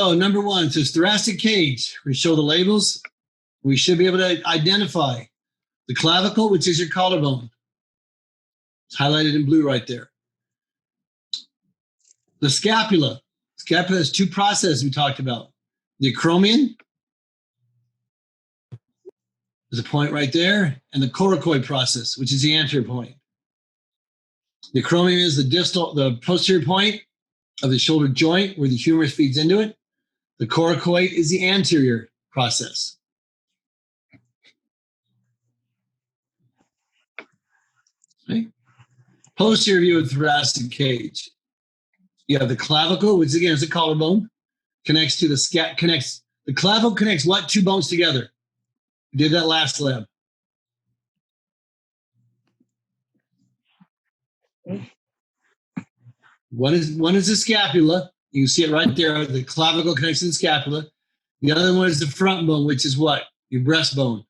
So number one, says thoracic cage. We show the labels. We should be able to identify the clavicle, which is your collarbone. It's highlighted in blue right there. The scapula. Scapula has two processes we talked about. The acromion, there's a point right there, and the coracoid process, which is the anterior point. The acromion is the posterior point of the shoulder joint where the humerus feeds into it. The coracoid is the anterior process. Okay. Posterior view of the thoracic cage. You have the clavicle, which again is the collarbone, connects to the clavicle connects what two bones together? We did that last lab. One is the scapula. You can see it right there. The clavicle connects to the scapula. The other one is the front bone, which is what? Your breastbone.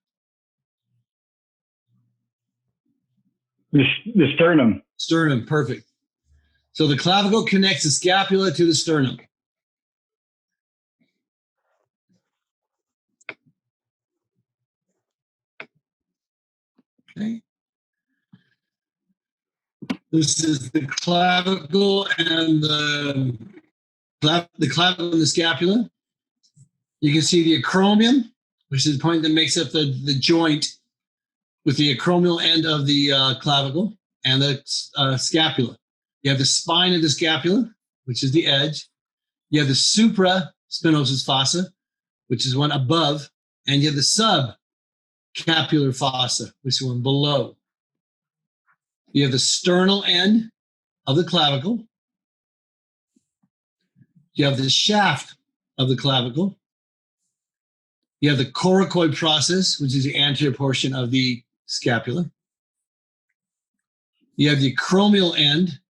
The sternum. Sternum, perfect. So the clavicle connects the scapula to the sternum. Okay. This is the clavicle and the clavicle and the scapula. You can see the acromion, which is the point that makes up the joint with the acromial end of the clavicle and the scapula. You have the spine of the scapula, which is the edge. You have the supraspinosus fossa, which is one above, and you have the subscapular fossa, which is one below. You have the sternal end of the clavicle. You have the shaft of the clavicle. You have the coracoid process, which is the anterior portion of the scapula. You have the acromial end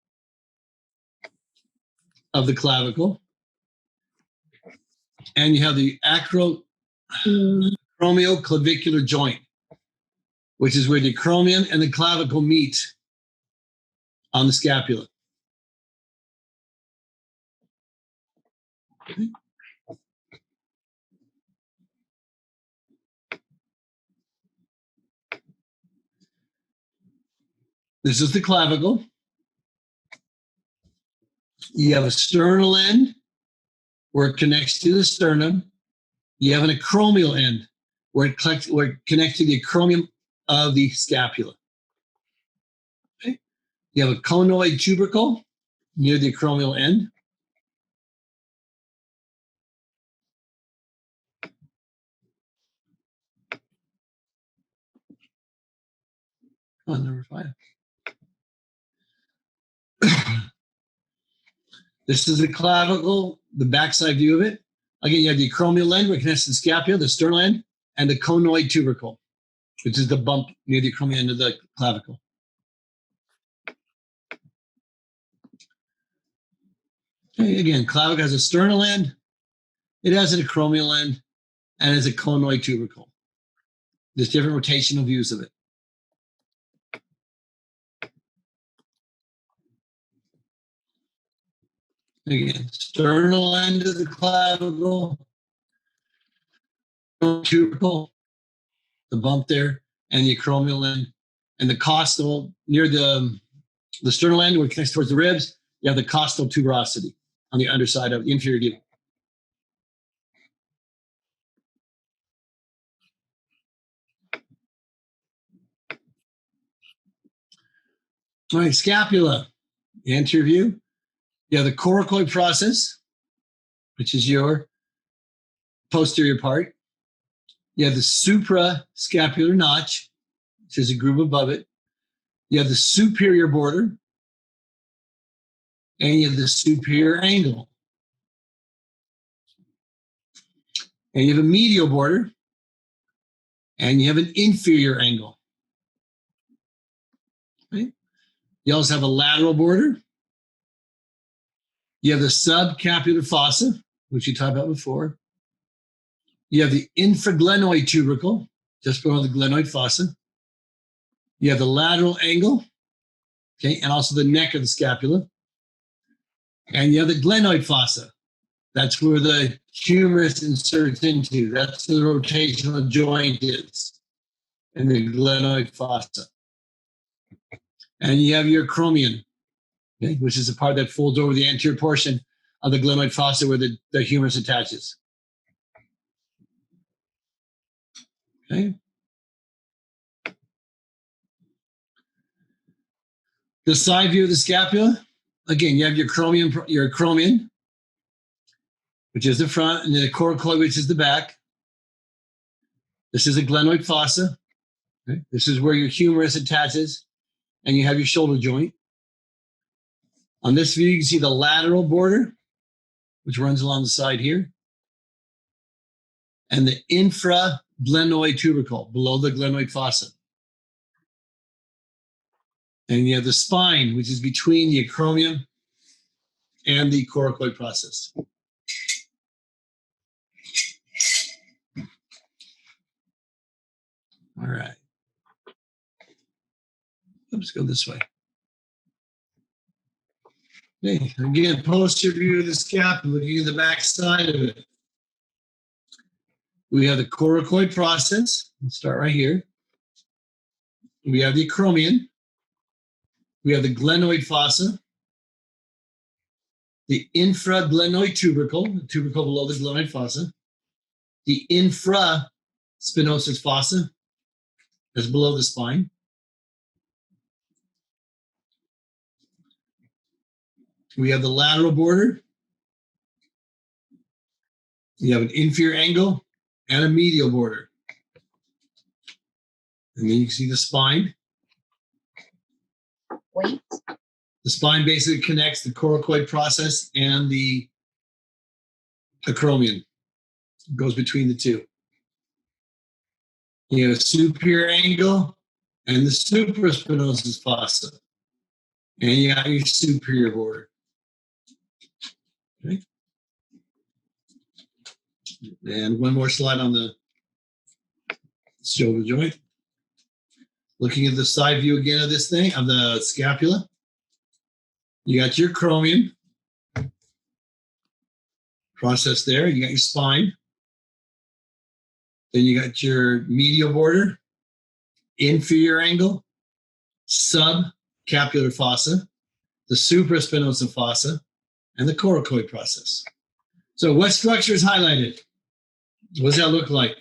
of the clavicle. And you have the acromioclavicular joint, which is where the acromion and the clavicle meet on the scapula. Okay. This is the clavicle. You have a sternal end where it connects to the sternum. You have an acromial end where it connects to the acromion of the scapula. Okay. You have a conoid tubercle near the acromial end. On number 5. This is the clavicle, the backside view of it. Again, you have the acromial end where it connects to the scapula, the sternal end, and the conoid tubercle, which is the bump near the acromial end of the clavicle. Okay, again, clavicle has a sternal end, it has an acromial end, and has a conoid tubercle. There's different rotational views of it. Again, sternal end of the clavicle, tubercle, the bump there, and the acromial end, and the costal near the sternal end where it connects towards the ribs. You have the costal tuberosity on the underside of the inferior view. All right, scapula, the anterior view. You have the coracoid process, which is your posterior part. You have the suprascapular notch, which is a groove above it. You have the superior border, and you have the superior angle. And you have a medial border, and you have an inferior angle. Okay. You also have a lateral border. You have the subscapular fossa, which we talked about before. You have the infraglenoid tubercle, just below the glenoid fossa. You have the lateral angle, okay, and also the neck of the scapula. And you have the glenoid fossa. That's where the humerus inserts into. That's the rotational joint is in the glenoid fossa. And you have your acromion, okay, which is the part that folds over the anterior portion of the glenoid fossa where the humerus attaches. Okay. The side view of the scapula, again, you have your acromion, which is the front, and then the coracoid, which is the back. This is a glenoid fossa. Okay. This is where your humerus attaches, and you have your shoulder joint. On this view, you can see the lateral border, which runs along the side here, and the infraglenoid tubercle below the glenoid fossa. And you have the spine, which is between the acromion and the coracoid process. All right. Let's go this way. Okay, again, posterior view of the scapula, looking at the back side of it. We have the coracoid process. Let's start right here. We have the acromion. We have the glenoid fossa. The infraglenoid tubercle, the tubercle below the glenoid fossa. The infraspinosus fossa, that's below the spine. We have the lateral border. You have an inferior angle and a medial border. And then you can see the spine. Wait. The spine basically connects the coracoid process and the acromion. It goes between the two. You have a superior angle and the supraspinosus fossa. And you have your superior border. Okay. And one more slide on the shoulder joint. Looking at the side view again of this thing, of the scapula. You got your acromion process there. You got your spine. Then you got your medial border, inferior angle, subscapular fossa, the supraspinosa fossa, and the coracoid process. So what structure is highlighted? What does that look like?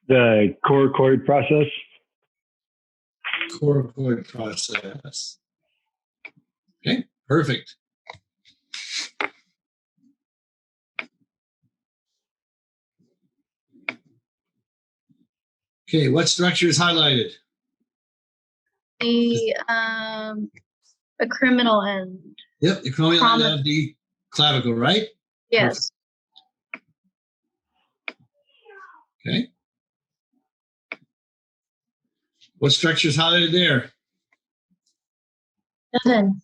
The coracoid process. Coracoid process. Okay, perfect. Okay, what structure is highlighted? The criminal end. Yep, the acromion end of the clavicle, right? Yes. Okay. What structure is highlighted there? Then.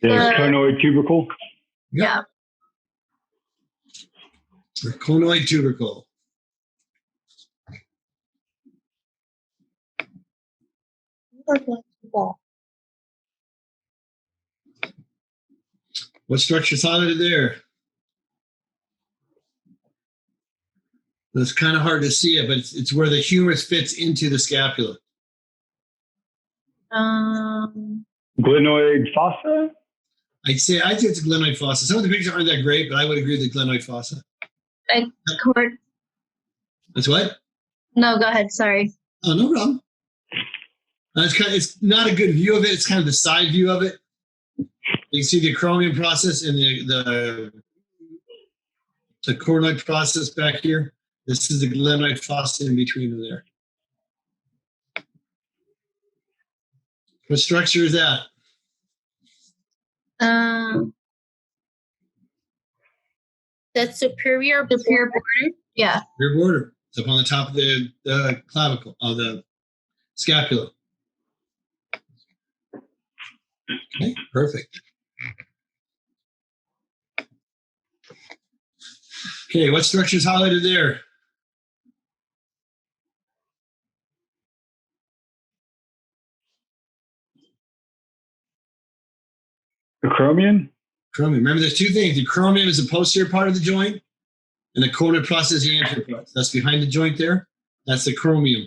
The conoid tubercle. Yeah. The conoid tubercle. What structure is highlighted there? It's kind of hard to see it, but it's where the humerus fits into the scapula. Glenoid fossa. I think it's a glenoid fossa. Some of the pictures aren't that great, but I would agree with the glenoid fossa. That's what? No, go ahead. Sorry. Oh, no problem. It's not a good view of it. It's kind of the side view of it. You can see the acromion process and the coronoid process back here. This is the glenoid fossa in between them there. What structure is that? That's superior border. Yeah. Rear border. It's up on the top of the clavicle, of the scapula. Okay, perfect. Okay, what structure is highlighted there? Acromion. Acromion. Remember, there's two things. The acromion is the posterior part of the joint, and the coronoid process is the anterior part. That's behind the joint there. That's the acromion.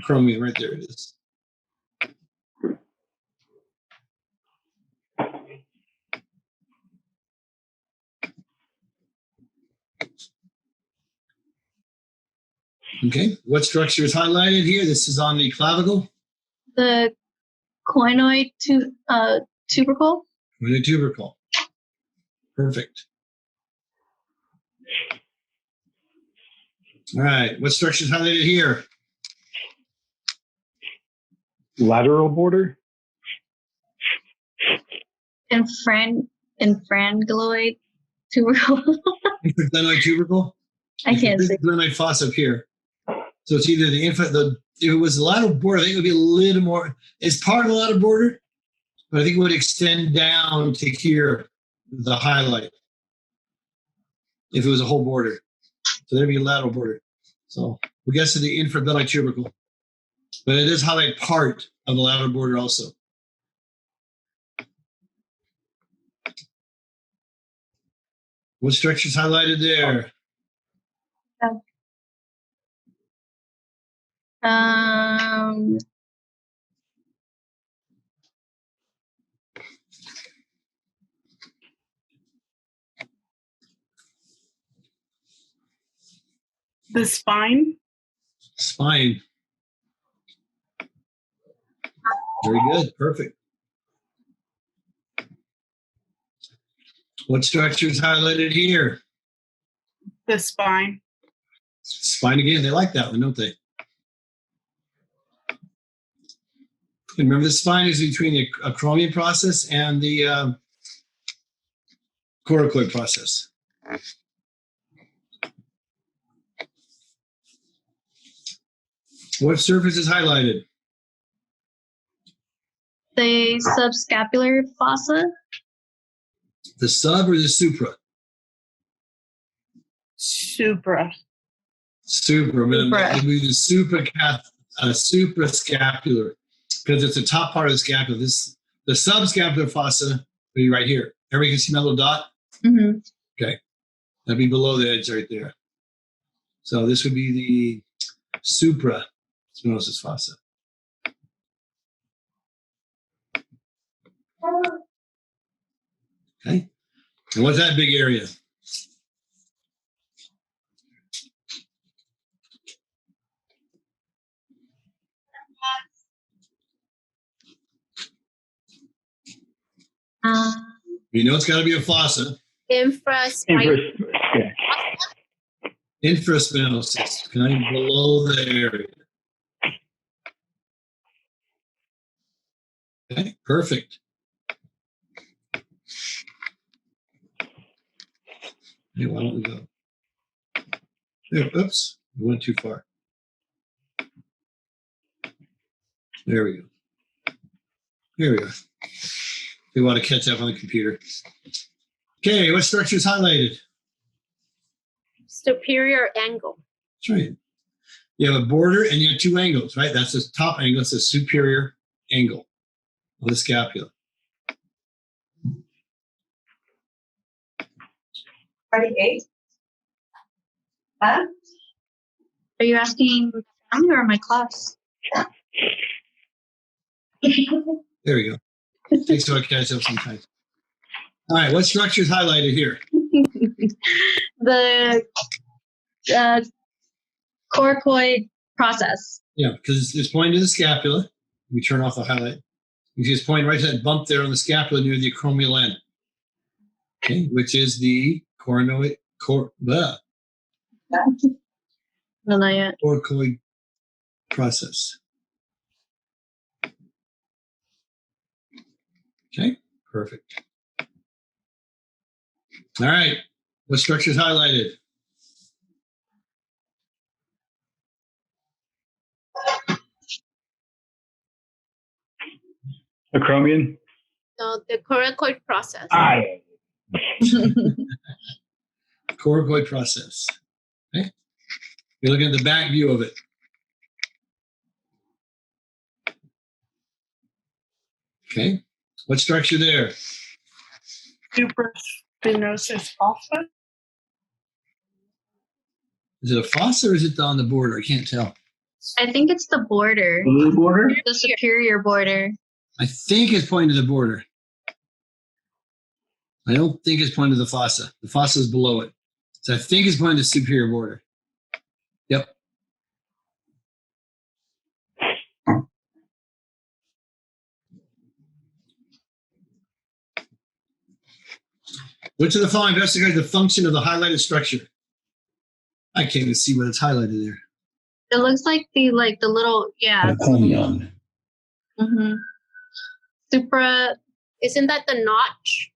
Acromion, right there it is. Okay, what structure is highlighted here? This is on the clavicle. The coinoid tubercle. With a tubercle. Perfect. All right, what structure is highlighted here? Lateral border. Infrangloid tubercle. Infraglenoid tubercle. I can't see. Glenoid fossa up here. So it's either if it was the lateral border, I think it would be a little more, it's part of the lateral border, but I think it would extend down to here, the highlight, if it was a whole border. So there'd be a lateral border. So we'll guess to the infraglenoid tubercle. But it does highlight part of the lateral border also. What structure is highlighted there? The spine. Spine. Very good. Perfect. What structure is highlighted here? The spine. Spine again. They like that one, don't they? And remember, the spine is between the acromion process and the coracoid process. What surface is highlighted? The subscapular fossa. The sub or the supra? Supra. Supra. It would be the suprascapular, because it's the top part of the scapula. The subscapular fossa would be right here. Everybody can see my little dot? Mm-hmm. Okay. That'd be below the edge right there. So this would be the supraspinosus fossa. Okay. And what's that big area? You know it's got to be a fossa. Infraspinal. Infraspinosus, kind of below the area. Okay, perfect. Hey, why don't we go? There, oops, we went too far. There we go. Here we go. We want to catch up on the computer. Okay, what structure is highlighted? Superior angle. That's right. You have a border and you have two angles, right? That's the top angle. It's the superior angle of the scapula. 38. Huh? Are you asking me or my class? There we go. Takes a while to catch up sometimes. All right, what structure is highlighted here? The coracoid process. Yeah, because it's pointing to the scapula. We turn off the highlight. You just point right to that bump there on the scapula near the acromial end. Okay, which is the coracoid process. Okay, perfect. All right, what structure is highlighted? Acromion. No, the coracoid process. Coracoid process. Okay, you're looking at the back view of it. Okay, what structure there? Supraspinosus fossa. Is it a fossa or is it on the border? I can't tell. I think it's the border, The border? the superior border. I think it's pointing to the border. I don't think it's pointing to the fossa. The fossa is below it. So I think it's pointing to the superior border. Yep. Which of the following investigates the function of the highlighted structure? I can't even see what it's highlighted there. It looks like the little Iconium. Mm-hmm. Supra. Isn't that the notch?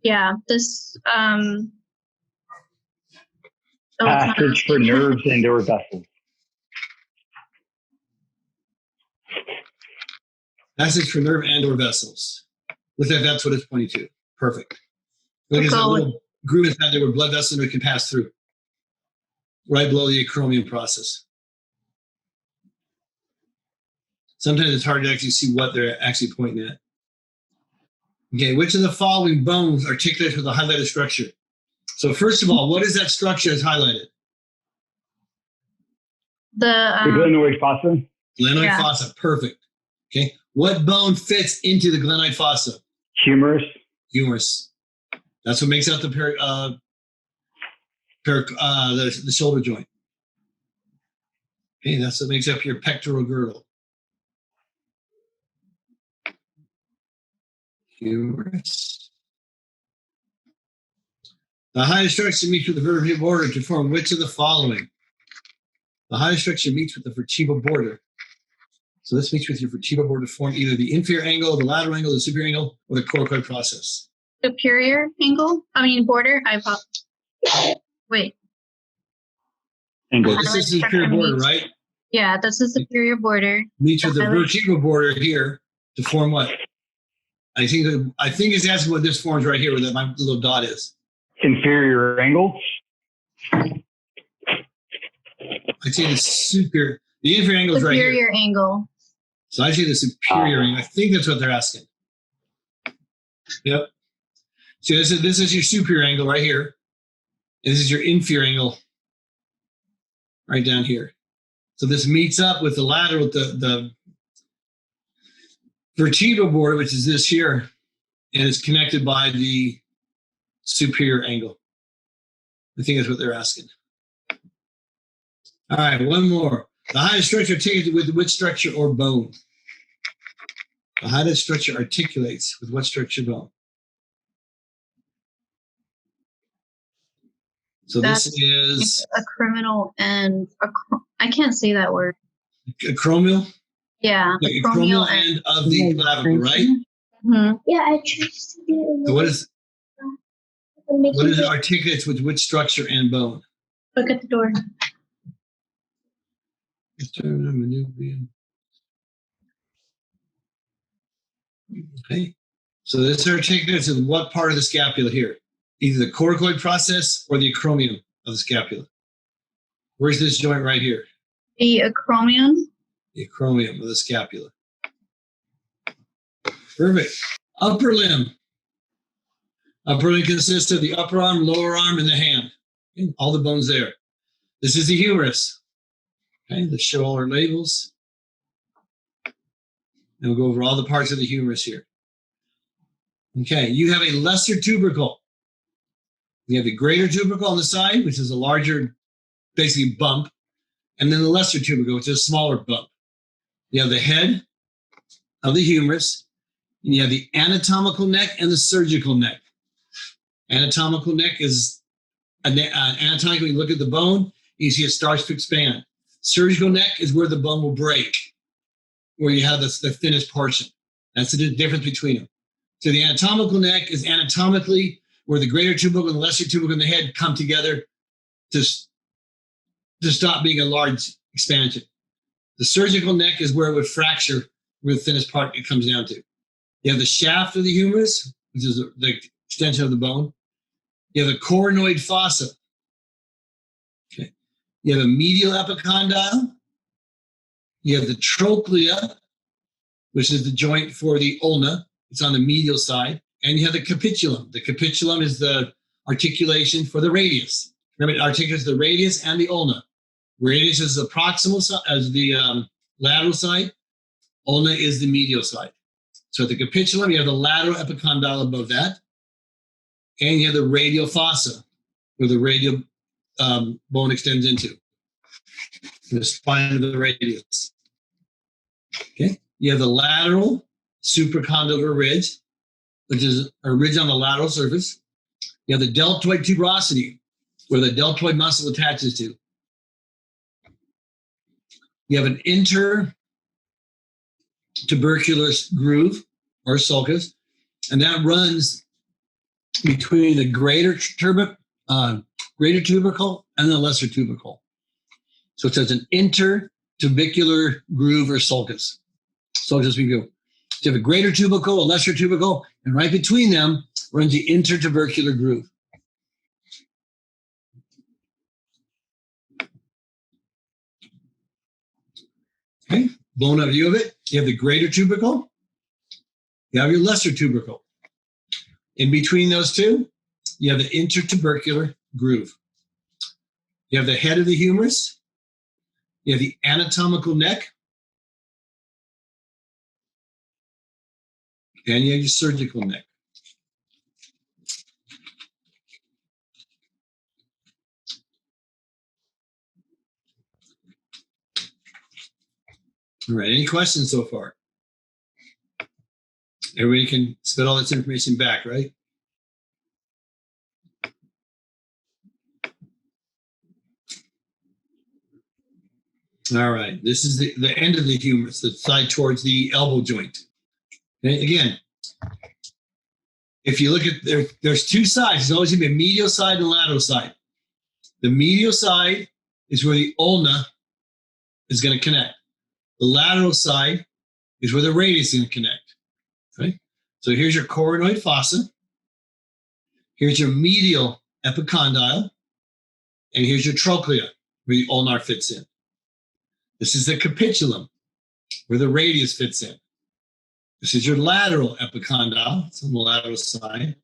Yeah. This. Oh, it's not- Passage for nerves and or vessels. Passage for nerve and or vessels. With that, that's what it's pointing to. Perfect. Look at that little groove inside there where blood vessels can pass through. Right below the acromion process. Sometimes it's hard to actually see what they're actually pointing at. Okay, which of the following bones articulates with a highlighted structure? So first of all, what is that structure that's highlighted? The The glenoid fossa. Glenoid fossa, perfect. Okay, what bone fits into the glenoid fossa? Humerus. Humerus. That's what makes out the the shoulder joint. Okay, that's what makes up your pectoral girdle. Humerus. The highest structure meets with the vertebral border to form which of the following? The highest structure meets with the vertebral border. So this meets with your vertebral border to form either the inferior angle, the lateral angle, the superior angle, or the coracoid process. superior angle. I mean border. Wait. Angle. This is the superior border, right? Yeah, that's the superior border. Meets with the vertebral border here to form what? I think it's asking what this forms right here, where my little dot is. Inferior angle. I'd say the inferior angle is right here. Superior angle. So I say the superior angle. I think that's what they're asking. Yep. So this is your superior angle right here. And this is your inferior angle right down here. So this meets up with the lateral, the vertebral border, which is this here, and it's connected by the superior angle. I think that's what they're asking. All right, one more. The highest structure articulates with which structure or bone? The highest structure articulates with what structure bone? So this is a criminal and I can't say that word. acromial. Yeah, The acromial end of the clavicle, right? Mm-hmm. Yeah, I chose to do So what is it articulates with which structure and bone? Look at the door. Okay. So this articulates with what part of the scapula here? Either the coracoid process or the acromion of the scapula. Where's this joint right here? The acromion. The acromion of the scapula. Perfect. Upper limb. Upper limb consists of the upper arm, lower arm, and the hand. Okay, all the bones there. This is the humerus. Okay, let's show all our labels. And we'll go over all the parts of the humerus here. Okay, you have a lesser tubercle. You have the greater tubercle on the side, which is a larger, basically bump, and then the lesser tubercle, which is a smaller bump. You have the head of the humerus, and you have the anatomical neck and the surgical neck. Anatomical neck is anatomically, you look at the bone, you see it starts to expand. Surgical neck is where the bone will break, where you have the thinnest portion. That's the difference between them. So the anatomical neck is anatomically where the greater tubercle and the lesser tubercle in the head come together to stop being a large expansion. The surgical neck is where it would fracture, where the thinnest part it comes down to. You have the shaft of the humerus, which is the extension of the bone. You have the coronoid fossa. Okay. You have a medial epicondyle. You have the trochlea, which is the joint for the ulna. It's on the medial side. and you have the capitulum. The capitulum is the articulation for the radius. Remember, it articulates the radius and the ulna. Radius is the proximal side, as the lateral side. Ulna is the medial side. So at the capitulum, you have the lateral epicondyle above that, and you have the radial fossa, where the radial bone extends into the spine of the radius. Okay, you have the lateral supracondylar ridge, which is a ridge on the lateral surface. You have the deltoid tuberosity, where the deltoid muscle attaches to. You have an intertubercular groove, or sulcus, and that runs between the greater tubercle and the lesser tubercle. So it says an intertubercular groove or sulcus. Sulcus we go. So you have a greater tubercle, a lesser tubercle, and right between them runs the intertubercular groove. Okay, blown up view of it. You have the greater tubercle. You have your lesser tubercle. In between those two, you have the intertubercular groove. You have the head of the humerus. You have the anatomical neck. And you have your surgical neck. All right, any questions so far? Everybody can spit all this information back, right? All right, this is the end of the humerus, the side towards the elbow joint. Okay, again, if you look at there's two sides. There's always going to be a medial side and a lateral side. The medial side is where the ulna is going to connect. The lateral side is where the radius is going to connect. Right? So here's your coronoid fossa. Here's your medial epicondyle. And here's your trochlea, where the ulnar fits in. This is the capitulum, where the radius fits in. This is your lateral epicondyle. It's on the lateral side.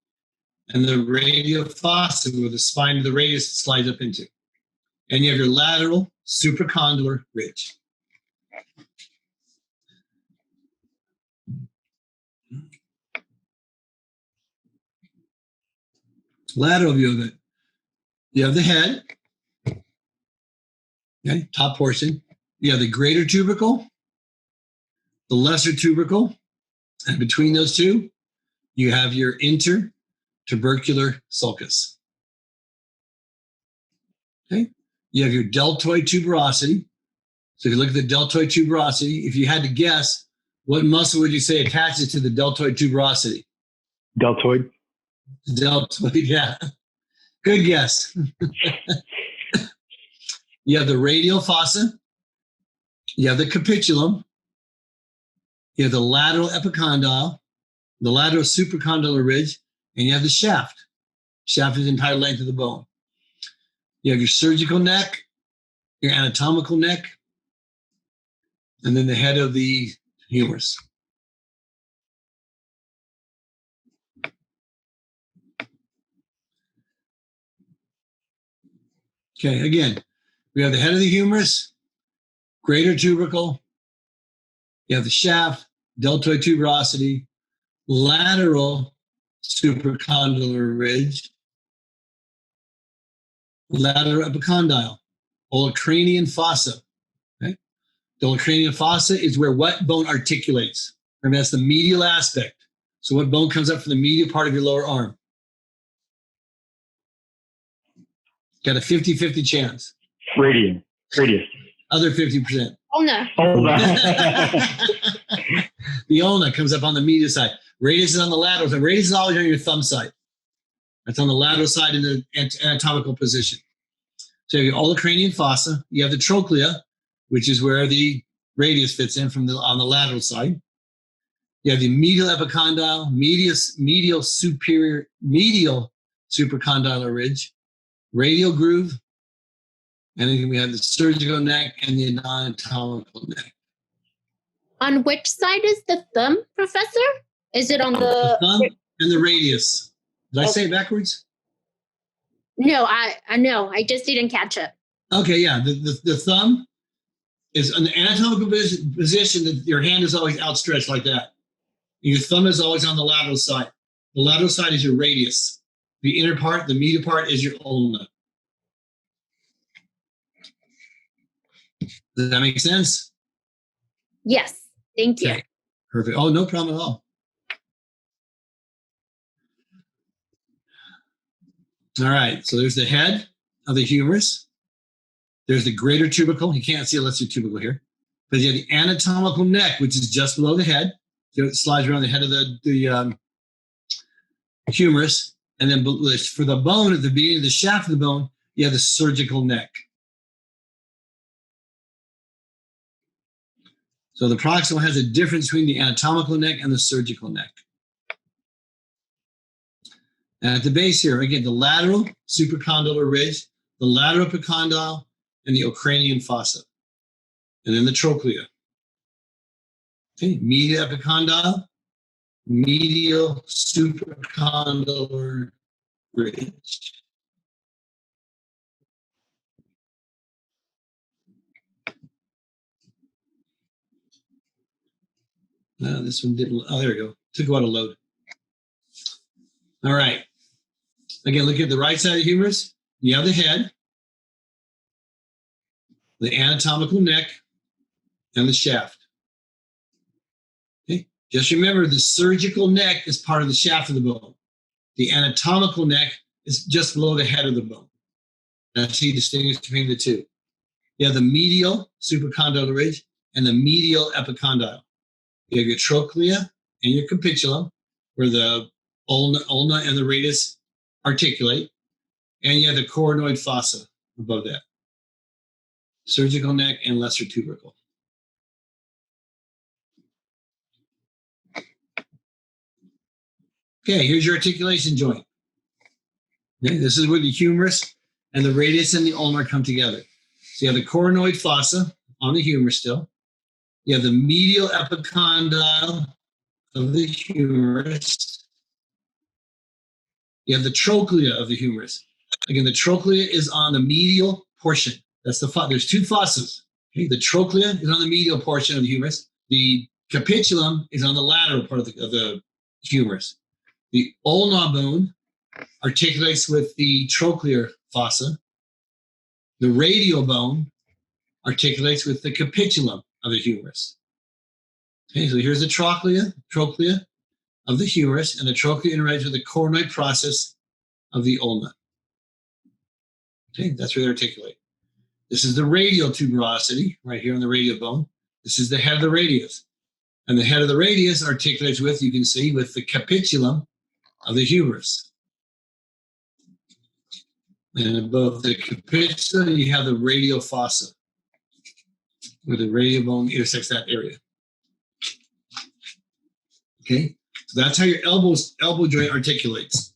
And the radial fossa, where the spine of the radius slides up into. And you have your lateral supracondylar ridge. Lateral view of it. You have the head, okay, top portion. You have the greater tubercle, the lesser tubercle, and between those two, you have your intertubercular sulcus. Okay, you have your deltoid tuberosity. So if you look at the deltoid tuberosity, if you had to guess, what muscle would you say attaches to the deltoid tuberosity? Deltoid. Deltoid, yeah. Good guess. You have the radial fossa. You have the capitulum. You have the lateral epicondyle, the lateral supracondylar ridge, and you have the shaft. Shaft is the entire length of the bone. You have your surgical neck, your anatomical neck, and then the head of the humerus. Okay, again, we have the head of the humerus, greater tubercle, you have the shaft, deltoid tuberosity, lateral supracondylar ridge, lateral epicondyle, olecranian fossa. Okay? The olecranian fossa is where what bone articulates. Remember, that's the medial aspect. So what bone comes up from the medial part of your lower arm? Got a 50-50 chance. Radius. Other 50%. Oh no. The ulna comes up on the medial side. Radius is on the lateral side. Radius is always on your thumb side. That's on the lateral side in the anatomical position. So you have your olecranian fossa. You have the trochlea, which is where the radius fits in on the lateral side. You have the medial epicondyle, medial supracondylar ridge, radial groove, and then we have the surgical neck and the anatomical neck. On which side is the thumb, Professor? Is it on The thumb and the radius. Did I say it backwards? No, I know. I just didn't catch it. Okay, yeah. The thumb is an anatomical position that your hand is always outstretched like that. Your thumb is always on the lateral side. The lateral side is your radius. The inner part, the medial part, is your ulna. Does that make sense? Yes. Thank you. Okay. Perfect. Oh, no problem at all. All right. So there's the head of the humerus. There's the greater tubercle. You can't see a lesser tubercle here. But you have the anatomical neck, which is just below the head. So it slides around the head of the humerus. And then for the bone, at the beginning of the shaft of the bone, you have the surgical neck. So the proximal has a difference between the anatomical neck and the surgical neck. And at the base here, again, the lateral supracondylar ridge, the lateral epicondyle, and the ocranian fossa. And then the trochlea. Okay, medial epicondyle, medial supracondylar ridge. No, this one didn't. Oh, there we go. Took a while to load. All right. Again, look at the right side of the humerus. You have the head, the anatomical neck, and the shaft. Okay. Just remember, the surgical neck is part of the shaft of the bone. The anatomical neck is just below the head of the bone. That's how you distinguish between the two. You have the medial supracondylar ridge and the medial epicondyle. You have your trochlea and your capitulum, where the ulna and the radius articulate, and you have the coronoid fossa above that. Surgical neck and lesser tubercle. Okay, here's your articulation joint. Okay, this is where the humerus and the radius and the ulnar come together. So you have the coronoid fossa on the humerus still. You have the medial epicondyle of the humerus. You have the trochlea of the humerus. Again, the trochlea is on the medial portion. That's there's two fossas. Okay? The trochlea is on the medial portion of the humerus. The capitulum is on the lateral part of the humerus. The ulnar bone articulates with the trochlear fossa. The radial bone articulates with the capitulum of the humerus. Okay, so here's the trochlea of the humerus, and the trochlea interacts with the coronoid process of the ulna. Okay, that's where they articulate. This is the radial tuberosity, right here on the radial bone. This is the head of the radius. And the head of the radius articulates with, you can see, with the capitulum of the humerus. And above the capitula, you have the radial fossa, where the radial bone intersects that area. Okay, so that's how your elbow joint articulates.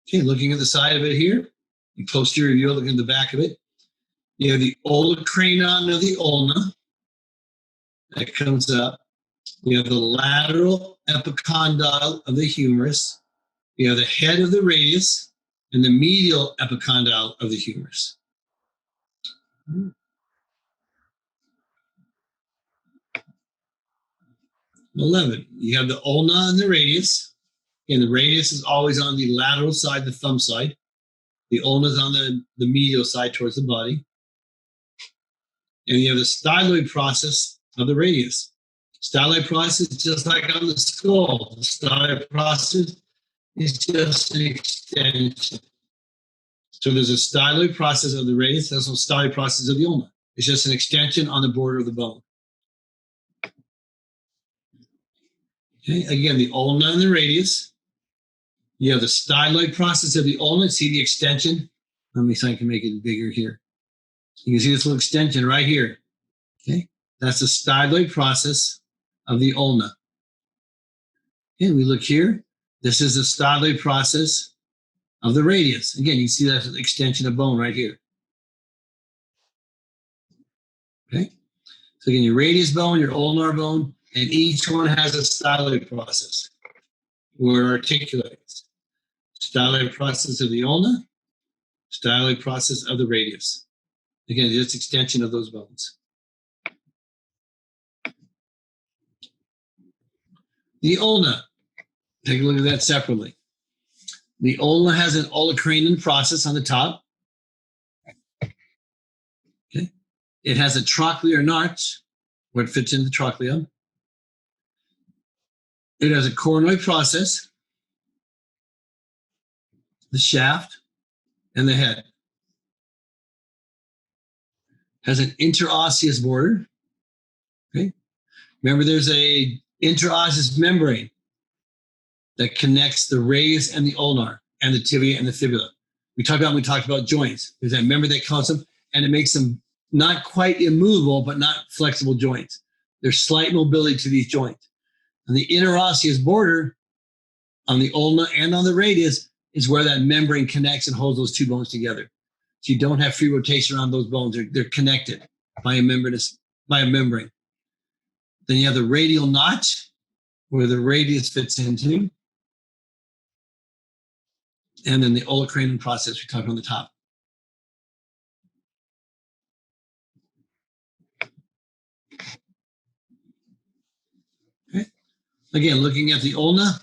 Okay, looking at the side of it here, the posterior view, looking at the back of it, you have the olecranon of the ulna that comes up. You have the lateral epicondyle of the humerus. You have the head of the radius and the medial epicondyle of the humerus. 11, you have the ulna and the radius. And the radius is always on the lateral side, the thumb side. The ulna is on the medial side towards the body. And you have the styloid process of the radius. Styloid process, just like on the skull. The styloid process is just an extension. So there's a styloid process of the radius, there's also a styloid process of the ulna. It's just an extension on the border of the bone. Okay, again, the ulna and the radius. You have the styloid process of the ulna. See the extension? Let me see if I can make it bigger here. You can see this little extension right here. Okay, that's the styloid process of the ulna. Okay, we look here. This is the styloid process of the radius. Again, you see that extension of bone right here. Okay, So again, your radius bone, your ulnar bone, and each one has a styloid process where it articulates. Styloid process of the ulna, styloid process of the radius. Again, just extension of those bones. The ulna, take a look at that separately. The ulna has an olecranon process on the top. Okay. It has a trochlear notch where it fits into the trochlea. It has a coronoid process, the shaft, and the head. Has an interosseous border. Okay. Remember, there's a interosseous membrane that connects the radius and the ulnar and the tibia and the fibula. We talked about joints. There's that membrane that connects them, and it makes them not quite immovable, but not flexible joints. There's slight mobility to these joints. And the interosseous border on the ulna and on the radius is where that membrane connects and holds those two bones together. So you don't have free rotation around those bones. They're connected by a membrane. Then you have the radial notch where the radius fits into. And then the olecranon process we talked on the top. Okay. Again, looking at the ulna,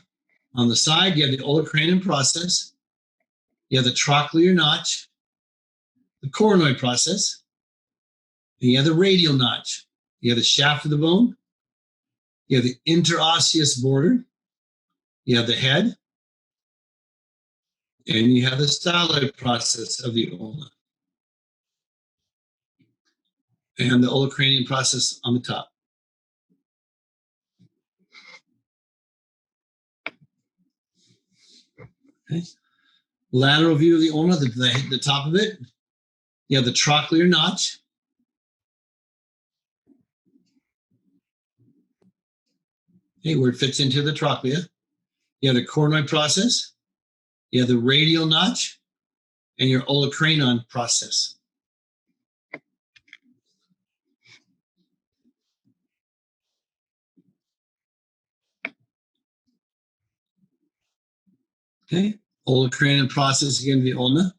on the side, you have the olecranon process. You have the trochlear notch, the coronoid process, and you have the radial notch. You have the shaft of the bone. You have the interosseous border. You have the head. And you have the styloid process of the ulna. And the olecranon process on the top. Okay. Lateral view of the ulna, the top of it. You have the trochlear notch. Okay, where it fits into the trochlea. You have the coronoid process. You have the radial notch and your olecranon process. Okay, olecranon process again, the ulna.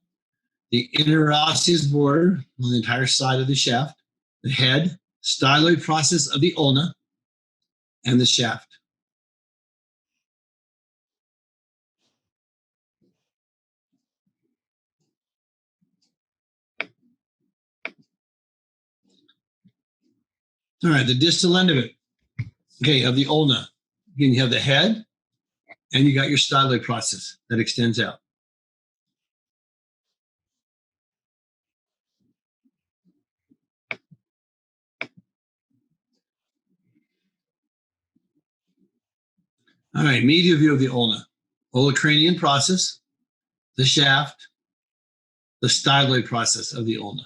The interosseous border on the entire side of the shaft. The head, styloid process of the ulna, and the shaft. All right, the distal end of it. Okay, of the ulna. Again, you have the head, and you got your styloid process that extends out. All right, medial view of the ulna. Olecranian process, the shaft, the styloid process of the ulna.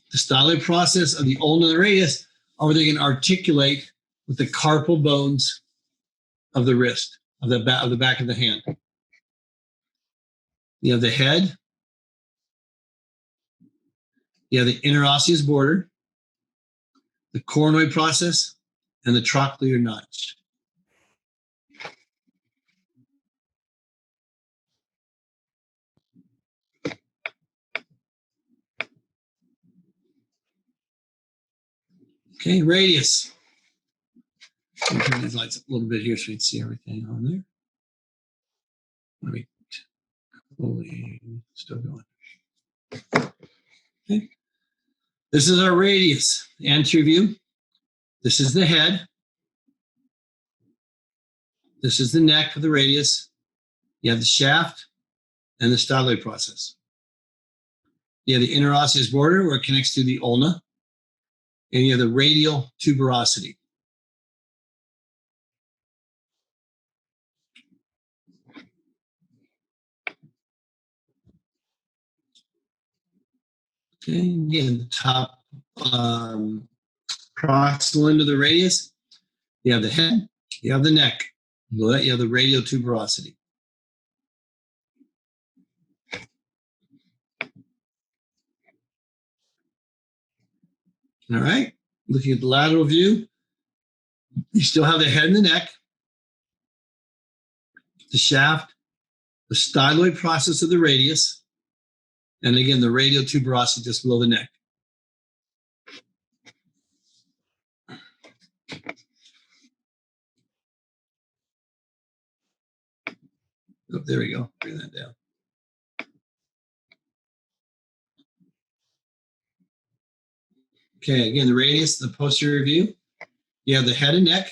The styloid process of the ulna and the radius are where they can articulate with the carpal bones of the wrist, of the back of the hand. You have the head. You have the interosseous border, the coronoid process, and the trochlear notch. Okay, radius. Let me turn these lights up a little bit here so you can see everything on there. Let me still going. Okay. This is our radius, anterior view. This is the head. This is the neck of the radius. You have the shaft and the styloid process. You have the interosseous border where it connects to the ulna. And you have the radial tuberosity. Okay, again, the top proximal end of the radius. You have the head, you have the neck, you have the radial tuberosity. All right. Looking at the lateral view, you still have the head and the neck, the shaft, the styloid process of the radius, and again, the radial tuberosity just below the neck. Oh, there we go. Bring that down. Okay, again, the radius, the posterior view. You have the head and neck,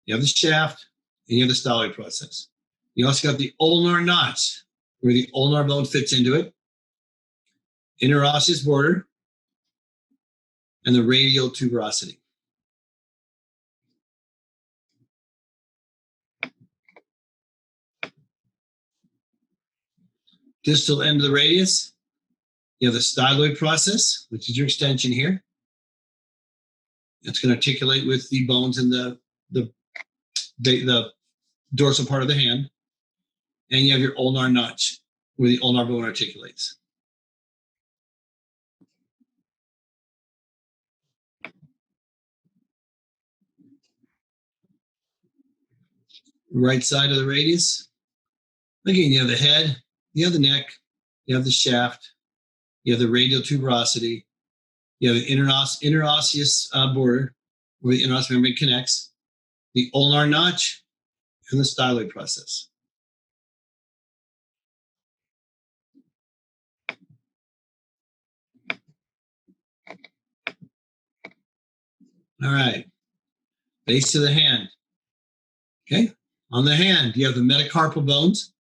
you have the shaft, and you have the styloid process. You also got the ulnar notch, where the ulnar bone fits into it, interosseous border, and the radial tuberosity. Distal end of the radius, you have the styloid process, which is your extension here. It's going to articulate with the bones in the dorsal part of the hand. And you have your ulnar notch, where the ulnar bone articulates. Right side of the radius. Again, you have the head, you have the neck, you have the shaft, you have the radial tuberosity, you have the interosseous border, where the interosseous membrane connects, the ulnar notch, and the styloid process. All right, base of the hand. Okay, on the hand, you have the metacarpal bones.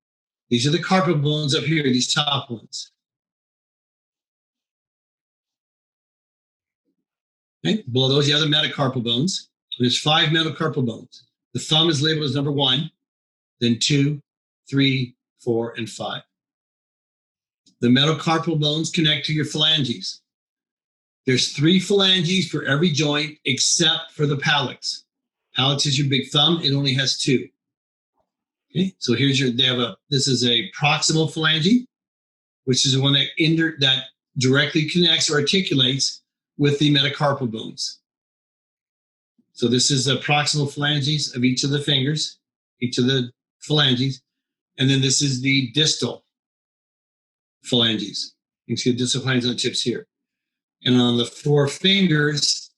These are the carpal bones up here, these top ones. Okay, below those, you have the metacarpal bones. There's 5 metacarpal bones. The thumb is labeled as number 1, then 2, 3, 4, and 5. The metacarpal bones connect to your phalanges. There's 3 phalanges for every joint except for the phalanx. Phalanx is your big thumb. It only has 2. Okay, so here's this is a proximal phalange, which is the one that directly connects or articulates with the metacarpal bones. So this is the proximal phalanges of each of the fingers, each of the phalanges. And then this is the distal phalanges. You can see the distal phalanges on the tips here. And on the 4 fingers,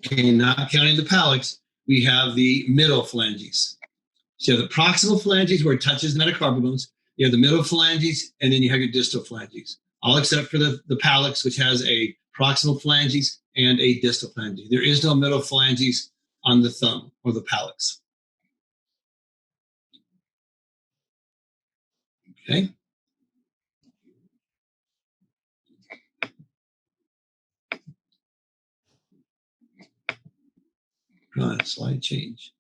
okay, not counting the phalanx, we have the middle phalanges. So you have the proximal phalanges where it touches metacarpal bones. You have the middle phalanges, and then you have your distal phalanges, all except for the phalanx, which has a proximal phalanges and a distal phalange. There is no middle phalanges on the thumb or the phalanx. Okay. Slide change.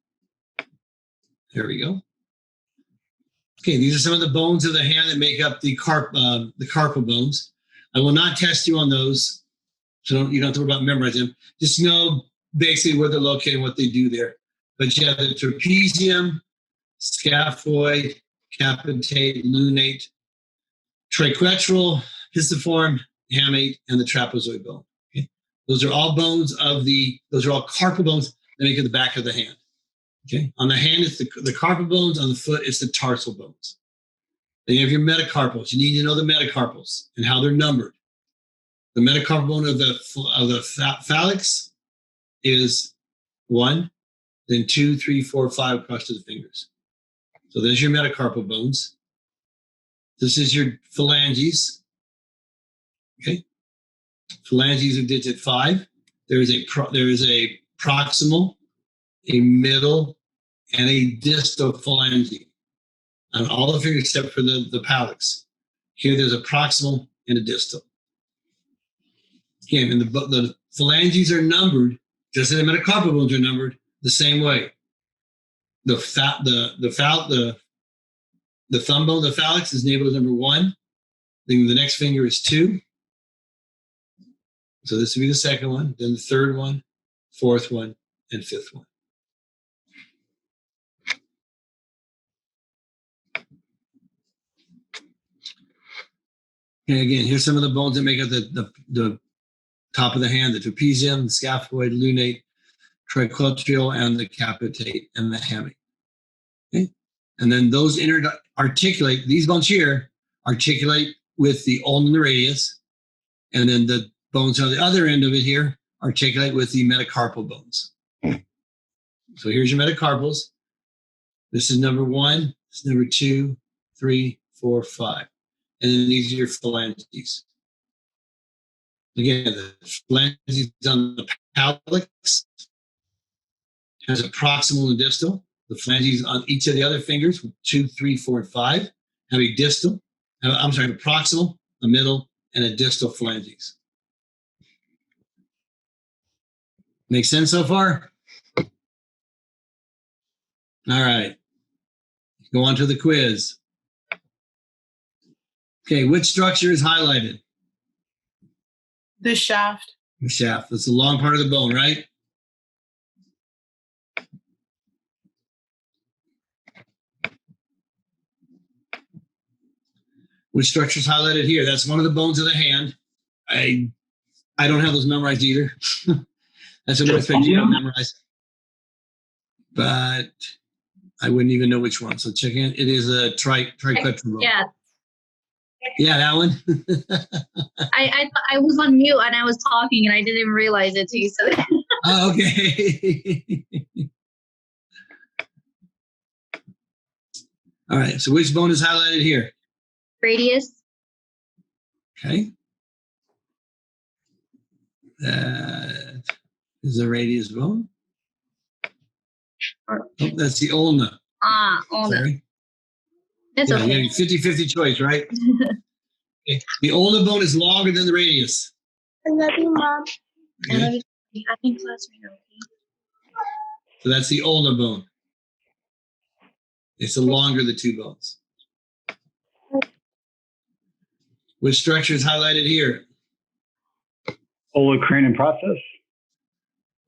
There we go. Okay, these are some of the bones of the hand that make up the carpal bones. I will not test you on those, so you don't have to worry about memorizing them. Just know basically where they're located and what they do there. But you have the trapezium, scaphoid, capitate, lunate, triquetral, pisiform, hamate, and the trapezoid bone. Okay? Those are all carpal bones that make up the back of the hand. Okay, on the hand, it's the carpal bones. On the foot, it's the tarsal bones. Then you have your metacarpals. You need to know the metacarpals and how they're numbered. The metacarpal bone of the phalanx is 1, then 2, 3, 4, 5 across to the fingers. So there's your metacarpal bones. This is your phalanges. Okay, phalanges of digit 5. There is a proximal, a middle, and a distal phalange on all the fingers except for the phalanx. Here there's a proximal and a distal. Okay, and the phalanges are numbered, just as the metacarpal bones are numbered, the same way. The thumb bone, the phalanx, is labeled as number 1. Then the next finger is 2. So this would be the second one, then the third one, fourth one, and fifth one. Okay, again, here's some of the bones that make up the top of the hand: the trapezium, the scaphoid, lunate, triquetral, and the capitate, and the hamate. Okay, and then those articulate. These bones here articulate with the ulna and the radius, and then the bones on the other end of it here articulate with the metacarpal bones. So here's your metacarpals. This is number 1. This is number 2, 3, 4, 5. And then these are your phalanges. Again, the phalanges on the phalanx has a proximal and distal. The phalanges on each of the other fingers, 2, 3, 4, and 5, have a distal. A proximal, a middle, and a distal phalanges. Make sense so far? All right. Go on to the quiz. Okay, which structure is highlighted? The shaft. The shaft. That's the long part of the bone, right? Which structure is highlighted here? That's one of the bones of the hand. I don't have those memorized either. That's what I expect you to memorize. But I wouldn't even know which one. So check in. It is a triquetral bone. Yeah, Yeah, that one. I was on mute and I was talking and I didn't even realize it too. So Oh, okay. All right. So which bone is highlighted here? radius. Okay. That is the radius bone. Oh, that's the ulna. Ulna. Sorry. That's Yeah, okay. you have a 50-50 choice, right? Okay. The ulna bone is longer than the radius. I love you, Mom. Okay. I think class right now. So that's the ulna bone. It's the longer of the two bones. Which structure is highlighted here? Olecranian process.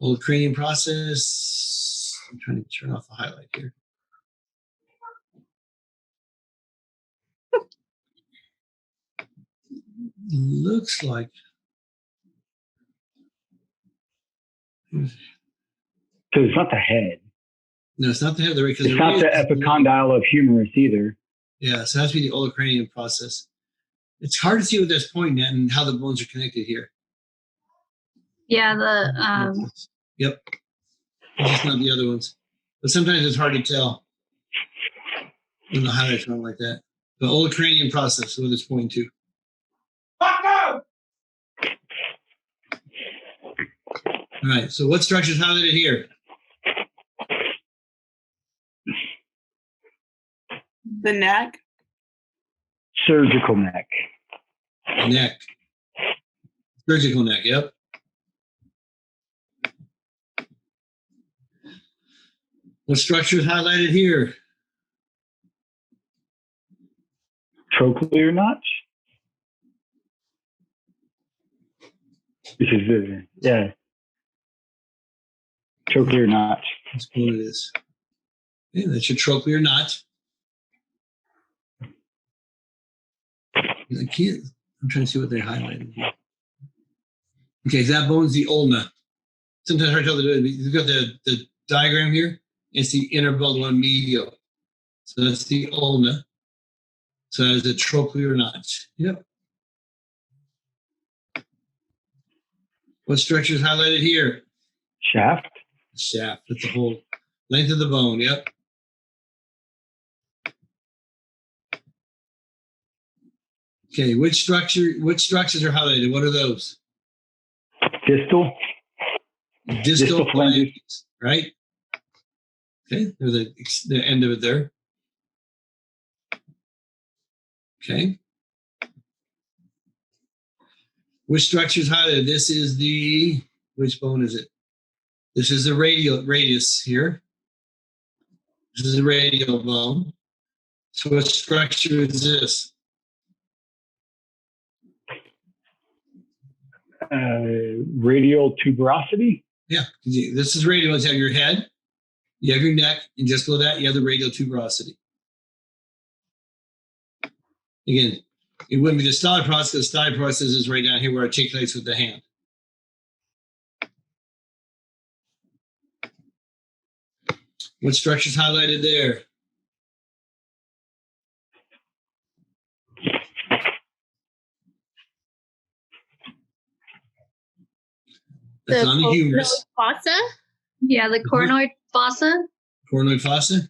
Old cranium process. I'm trying to turn off the highlight here. Looks like. So it's not the head. No, it's not the head of the radius. It's not the epicondyle of humerus either. Yeah, so it has to be the olecranian process. It's hard to see what that's pointing at and how the bones are connected here. Yeah, the Yep. It's just not the other ones. But sometimes it's hard to tell when the highlights run like that. The olecranian process is what it's pointing to. All right, so what structure is highlighted here? The neck. Surgical neck. Neck. Surgical neck, yep. What structure is highlighted here? Trochlear notch. This is the, yeah. Trochlear notch. That's what it is. Okay, that's your trochlear notch. I can't. I'm trying to see what they highlighted here. Okay, so that bone's the ulna. Sometimes hard to tell you've got the diagram here. It's the inner bone, one medial. So that's the ulna. So that's the trochlear notch. Yep. What structure is highlighted here? Shaft. Shaft. That's the whole length of the bone. Yep. Okay, which structures are highlighted? What are those? Distal. Distal phalanges. phalanges, right? Okay, there's the end of it there. Okay. Which structure is highlighted? This is the, which bone is it? This is the radius here. This is the radial bone. So what structure is this? Radial tuberosity. Yeah, this is radial. You have your head, you have your neck, and just below that, you have the radial tuberosity. Again, It wouldn't be the stellate process. The stellate process is right down here where it articulates with the hand. What structure's highlighted there? That's on the humerus. Fossa? Yeah, the coronoid fossa. Coronoid fossa.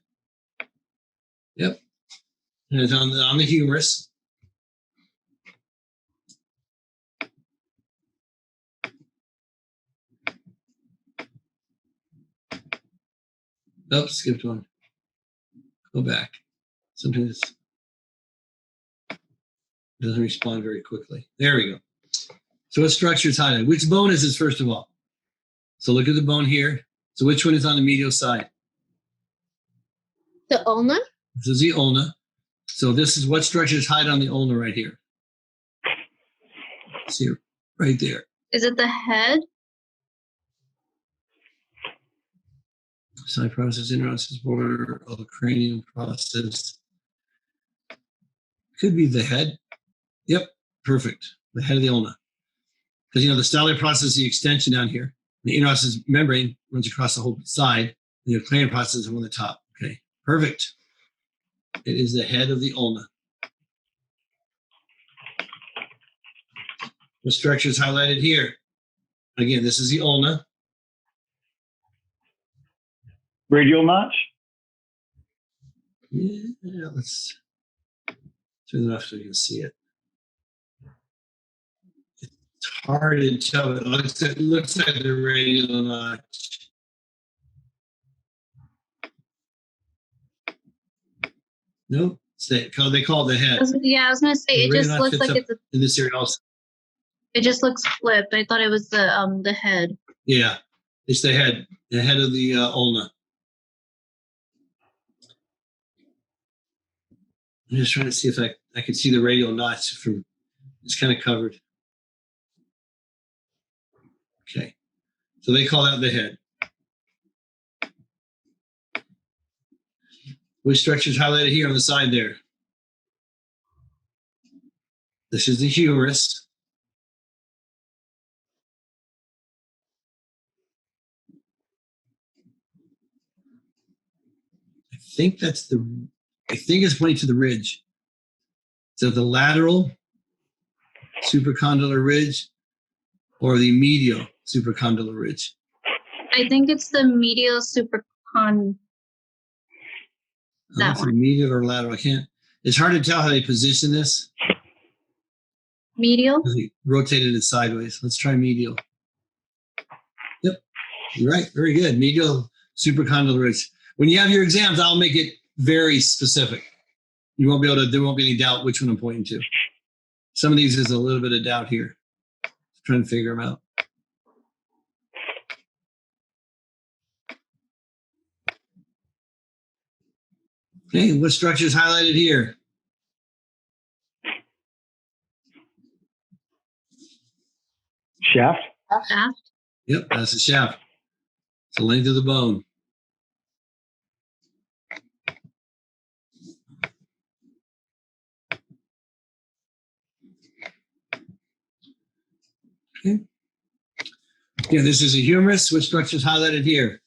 Yep. And it's on the humerus. Oh, skipped one. Go back. Sometimes it doesn't respond very quickly. There we go. So what structure is highlighted? Which bone is this, first of all? So look at the bone here. So which one is on the medial side? The ulna? This is the ulna. So this is what structure is hide on the ulna right here. See, right there. Is it the head? Side process, interosseous border of the cranium process. Could be the head. Yep, perfect. The head of the ulna. Because, the stellate process is the extension down here. The interosseous membrane runs across the whole side. And the cranium process is on the top. Okay, perfect. It is the head of the ulna. The structure is highlighted here. Again, this is the ulna. Radial notch? Yeah, let's turn it off so you can see it. It's hard to tell. It looks like the radial notch. Nope. They call it the head. I was gonna say it The just radial notch looks fits like up in this area also. it just looks flipped. I thought it was the head. Yeah, it's the head of the ulna. I'm just trying to see if I can see the radial notch from, it's kind of covered. Okay, so they call that the head. Which structure is highlighted here on the side there? This is the humerus. I think it's pointing to the ridge. So the lateral supracondylar ridge or the medial supracondylar ridge. I think it's the medial supracon. That one. Medial or lateral. I can't. It's hard to tell how they position this. Medial. They rotated it sideways. Let's try medial. Yep, you're right. Very good. Medial supracondylar ridge. When you have your exams, I'll make it very specific. You won't be able to. There won't be any doubt which one I'm pointing to. Some of these is a little bit of doubt here. Trying to figure them out. Okay, what structure is highlighted here? Shaft? Shaft. Yep, that's the shaft. It's the length of the bone. Okay. Yeah, this is a humerus. Which structure is highlighted here?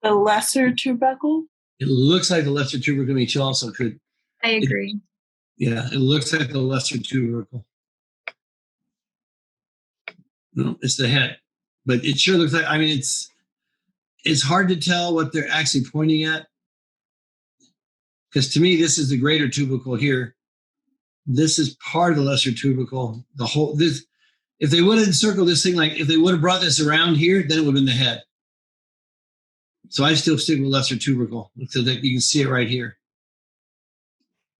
The lesser tubercle. It looks like the lesser tubercle, which also could. I agree. Yeah, it looks like the lesser tubercle. No, it's the head, but it sure looks like. I mean, it's hard to tell what they're actually pointing at, because to me, this is the greater tubercle here. This is part of the lesser tubercle. The whole this. If they would have encircled this thing, like if they would have brought this around here, then it would have been the head. So I still stick with lesser tubercle so that you can see it right here.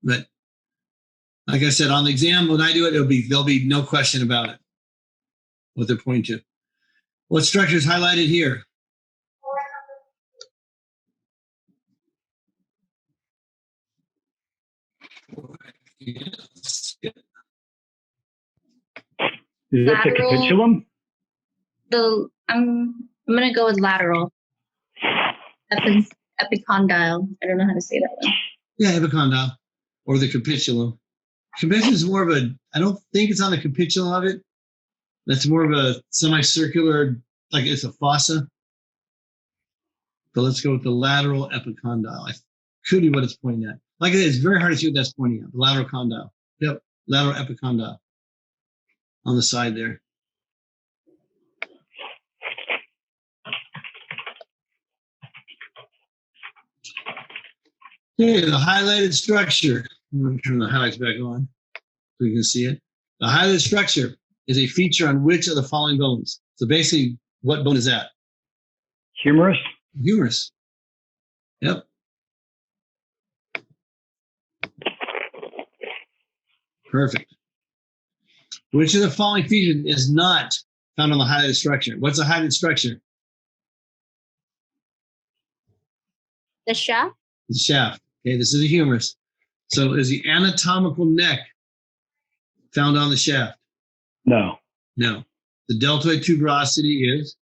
But like I said, on the exam, when I do it, there'll be no question about it, what they're pointing to. What structure is highlighted here? Is that the Lateral. capitulum? I'm gonna go with lateral. Epicondyle. I don't know how to say that one. Yeah, epicondyle or the capitulum. Capitulum is more of a, I don't think it's on the capitulum of it. That's more of a semicircular, like it's a fossa. But let's go with the lateral epicondyle. I could be what it's pointing at. Like I said, it's very hard to see what that's pointing at. The lateral condyle. Yep, lateral epicondyle on the side there. Okay, the highlighted structure. I'm going to turn the highlights back on so you can see it. The highlighted structure is a feature on which of the following bones? So basically, what bone is that? Humerus? Humerus. Yep. Perfect. Which of the following feature is not found on the highlighted structure? What's a highlighted structure? The shaft? The shaft. Okay, this is a humerus. So is the anatomical neck found on the shaft? No. No. The deltoid tuberosity is.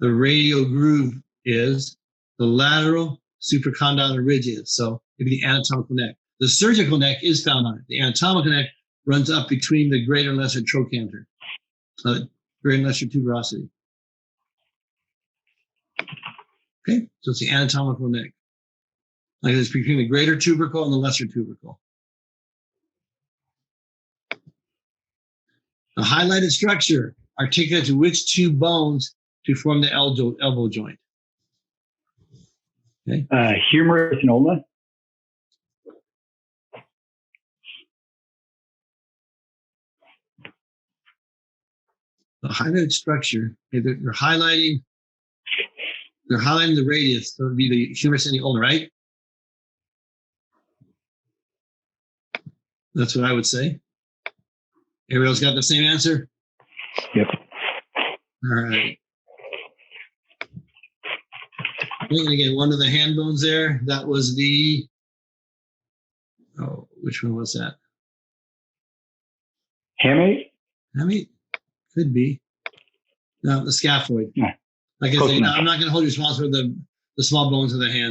The radial groove is. The lateral supracondylar ridge is. So it'd be the anatomical neck. The surgical neck is found on it. The anatomical neck runs up between the greater and lesser trochanter, greater and lesser tuberosity. Okay, so it's the anatomical neck. Like it's between the greater tubercle and the lesser tubercle. The highlighted structure articulates which two bones to form the elbow joint? Okay. Humerus and ulna? The highlighted structure, okay, they're highlighting the radius, so it would be the humerus and the ulna, right? That's what I would say. Everybody else got the same answer? Yep. All right. And again, one of the hand bones there, that was the, which one was that? Hamate? I mean, could be. No, the scaphoid. Yeah. Like I Close say, enough. I'm not going to hold you responsible for the small bones of the hand.